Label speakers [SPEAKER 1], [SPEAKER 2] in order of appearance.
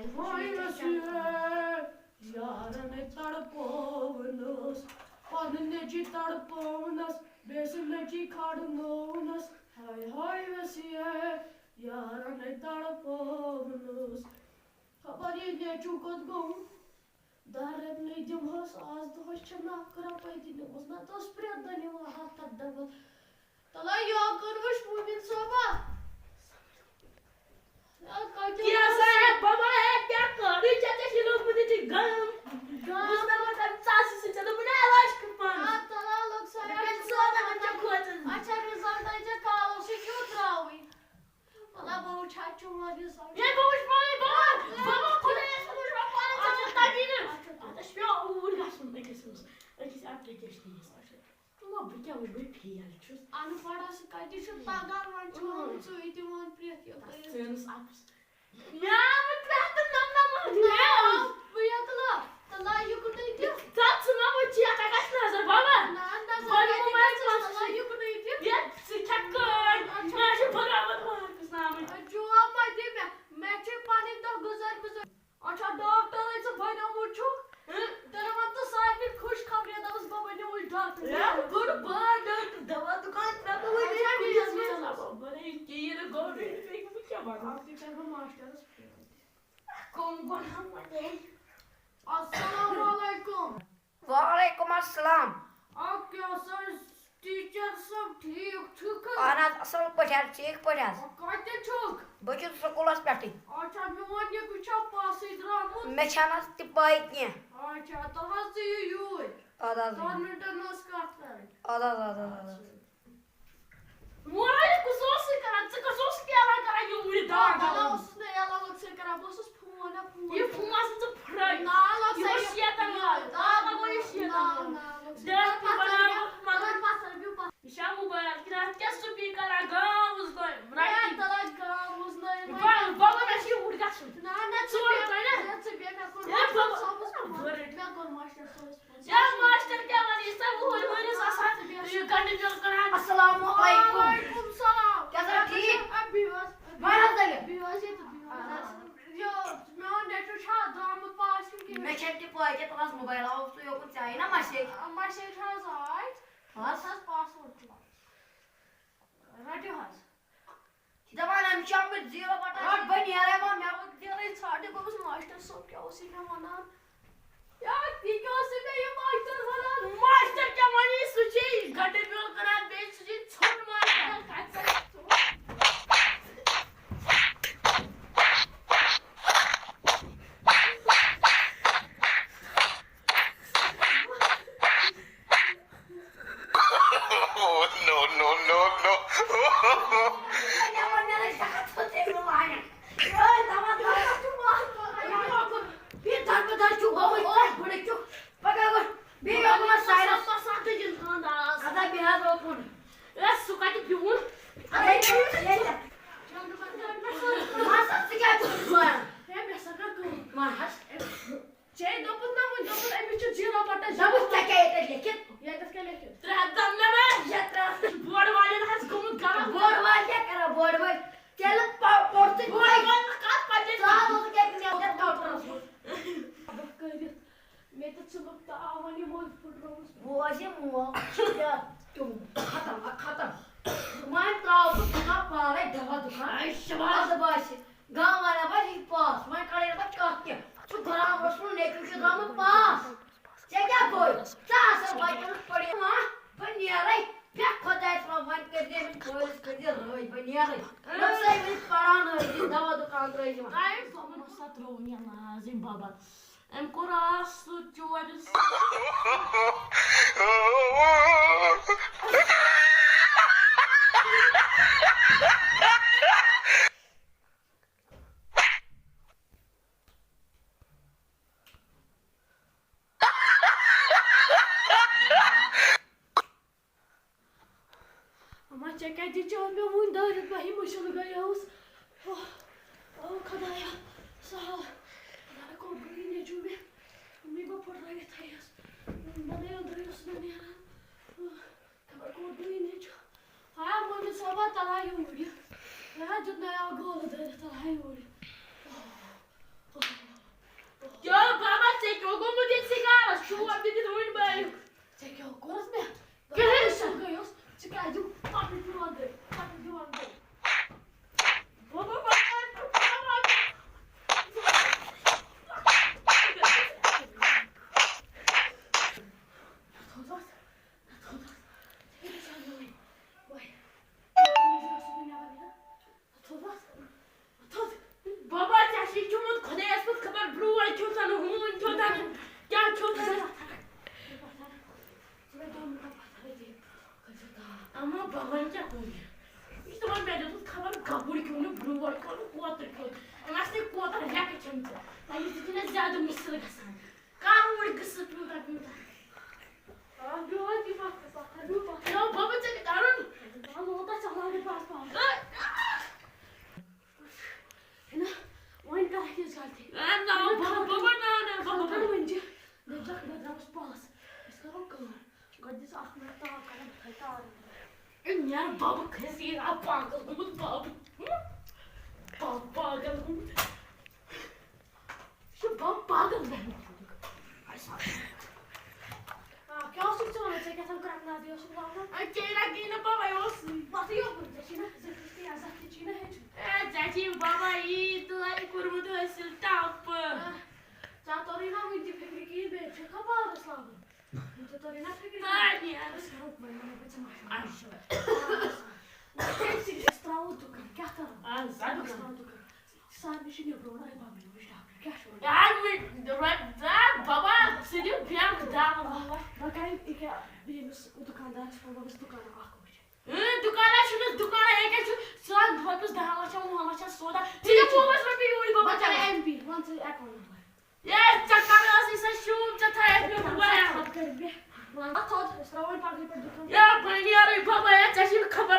[SPEAKER 1] Vay vasiye, yarın tadpovnas, panneji tadpovnas, besneji kardnovnas. Hay vasiye, yarın tadpovnas. Habari ne çukat gom, darep ne dimhas az doş çanak krapaytinimus, na to spredani hatta davat. Tala yakırmış bu bin sabah.
[SPEAKER 2] क्या साहब बाबा है क्या करी चाचा के लोग मुझे ठीक गम उसने मतलब सासी से चलो बना आवाज कर पान
[SPEAKER 1] तला लोग साया
[SPEAKER 2] मैं सोना हम जब खोज
[SPEAKER 1] अच्छा रिजल्ट आइजा कालो से क्यों त्रावी तला बहु चाचू मारी सा
[SPEAKER 2] ये बहुत बड़े बाबा खुले समझ में पान अच्छा ताजी ने अच्छा स्पे उड़ गसन किस एप्लीकेशन है तुम अब क्या वो भी फेल छुस
[SPEAKER 1] अनपढ़ा से काटी से तागार वन चोन सो इति वन प्रियत यो
[SPEAKER 2] सेंस अप्स या मैं प्रेत नन्ना मत
[SPEAKER 1] भैया तला यू कुछ नहीं थी
[SPEAKER 2] तात सुना वो चिया का नजर बाबा
[SPEAKER 1] ना नजर तला यू कुछ नहीं थी
[SPEAKER 2] ये सिखकर मैं से बराबर मार किस नाम है
[SPEAKER 1] जो आप दे मैं चे पानी तो गुजर अच्छा डॉक्टर ऐसे भाई ना मुझो तेरा मत तो साइड खुश खबरें दस बाबा ने उल्टा
[SPEAKER 2] यार गुड बर्ड दवा दुकान पे तो वो नहीं बड़े ये गवर्नमेंट पे क्या बात
[SPEAKER 1] आपके घर में मास्टर
[SPEAKER 2] कौन हम मते
[SPEAKER 1] अस्सलाम वालेकुम
[SPEAKER 3] वालेकुम अस्सलाम
[SPEAKER 1] आप क्या सर टीचर सब ठीक
[SPEAKER 3] आना असल पढ़ा ठीक पढ़ा
[SPEAKER 1] काटे छुक
[SPEAKER 3] बचु स्कूलस पेटी
[SPEAKER 1] अच्छा मैं वन ये कुछ पास इधर
[SPEAKER 3] मे छाना ति पाई के
[SPEAKER 1] अच्छा तो हंसी यू
[SPEAKER 3] आदा
[SPEAKER 1] गवर्नमेंट नस काटता
[SPEAKER 3] आदा
[SPEAKER 2] मोरा को सोस करा को सोस क्या करा यू मुड़ी
[SPEAKER 1] दादा उसने याला लोग से करा बस फोन
[SPEAKER 2] ये फुमा से तो फ्राई
[SPEAKER 1] ना लोग से
[SPEAKER 2] ये शेतन दादा को ये शेतन देश पे बना मगर
[SPEAKER 1] पास भी पास
[SPEAKER 2] शाम मोबाइल किरा क्या स्पीकर आ गांव उस को
[SPEAKER 1] राइट तला गांव उसने
[SPEAKER 2] बाबा ने सी उड़ गया
[SPEAKER 1] ना
[SPEAKER 2] सोल कइना
[SPEAKER 1] से बेटा को
[SPEAKER 2] ये बाबा
[SPEAKER 1] मैं को मास्टर सोच
[SPEAKER 2] या मास्टर क्या वाली सब होल मेरे साथ ये कंटिन्यू करा
[SPEAKER 3] अस्सलाम वालेकुम
[SPEAKER 1] वालेकुम सलाम
[SPEAKER 3] कैसा ठीक
[SPEAKER 1] अभी बस
[SPEAKER 3] बाहर जाइए
[SPEAKER 1] बिवास ये तो यो मैं नेट छा दाम पास की
[SPEAKER 3] मे छेती पाई के पास मोबाइल आओ तो यो कुछ चाहिए ना मासे
[SPEAKER 1] मैसेज has right
[SPEAKER 3] हां
[SPEAKER 1] has password radio has
[SPEAKER 3] जमाना हम शाम में जीरो बटा और बनी आ रहा मैं
[SPEAKER 1] वो तेरे साढ़े को उस मास्टर सब क्या उसी में मना यार ठीक है उसी में ये मास्टर वाला
[SPEAKER 2] मास्टर क्या मानी सुची गड्ढे पे करा दे सुची छोड़ मार काट
[SPEAKER 3] गाँव वाला बस पास मैं खड़े बच काट के तू खराब रसूल ने क्यों गाँव में पास क्या कोई सास भाई तो पड़ी मां बनिया रे क्या खोदा है तो वन के दे पुलिस के दे रोई बनिया रे लोग से भी पढ़ाना है दवा दुकान रही है
[SPEAKER 2] आई समन सत्रोनिया ना जिम्बाब्वे एम कोरास चोरिस
[SPEAKER 1] Çekay diyeceğim ben bunu da öğretmeyim hoşuna geliyoruz. Kadar ya sağ ol. Kadar korkuyu ne cümle. Bir bak orada yatayız. Bana yandırıyorsun beni ya. Kadar korkuyu ne cümle. Hayır bunu sabah talay yürüyor. Hayır cümle ya gol eder talay yürüyor.
[SPEAKER 2] ज्यादा मुश्किल गसान कानून गसत पिउता यो बाबा चाहिँ कारण
[SPEAKER 1] हैन वइन का के चलती
[SPEAKER 2] ना बाबा ना बाबा
[SPEAKER 1] म्हणजे देवजाक बद्रास पास इसका कलर गदिस अखना ता कलम खैता
[SPEAKER 2] इन यार बाबा कैसे आप पागल हो बाबा पागल हो शो बाबा पागल है ऐसा
[SPEAKER 1] क्या सोच रहा है कि हम करना दियो सुनाओ
[SPEAKER 2] अकेला की ना बाबा यो
[SPEAKER 1] बात यो जशीना जस्ती आजाद की चीना है
[SPEAKER 2] चाची बाबा ये तो आई कुरमु तो असल टॉप
[SPEAKER 1] जा तोरीना मुझे फिक्र की बे खबर इस्लाम मुझे तोरीना फिक्र
[SPEAKER 2] नहीं यार
[SPEAKER 1] सरोप में बच्चा मार
[SPEAKER 2] आशा
[SPEAKER 1] कैसे स्ट्राउ दुकान क्या कर
[SPEAKER 2] साधु
[SPEAKER 1] साथ में शिने ब्रोना है बाबा ने क्या शो
[SPEAKER 2] यार मैं बाबा सीधी ब्याह दा
[SPEAKER 1] बकाई एक बेस दुकानदार बाबा बस दुकान आको
[SPEAKER 2] दुकान शुरू दुकान है क्या साथ वापस दावा छ मोहम्मद छ सोदा ठीक है बस रुपए हुई बाबा
[SPEAKER 1] बच्चा एमपी वन से अकाउंट नंबर
[SPEAKER 2] ये चक्कर ऐसे से शूट चथा है हुआ है
[SPEAKER 1] कर बे वन तो स्ट्राउ पार्टी पर दुकान
[SPEAKER 2] या बनी यार बाबा चाची खबर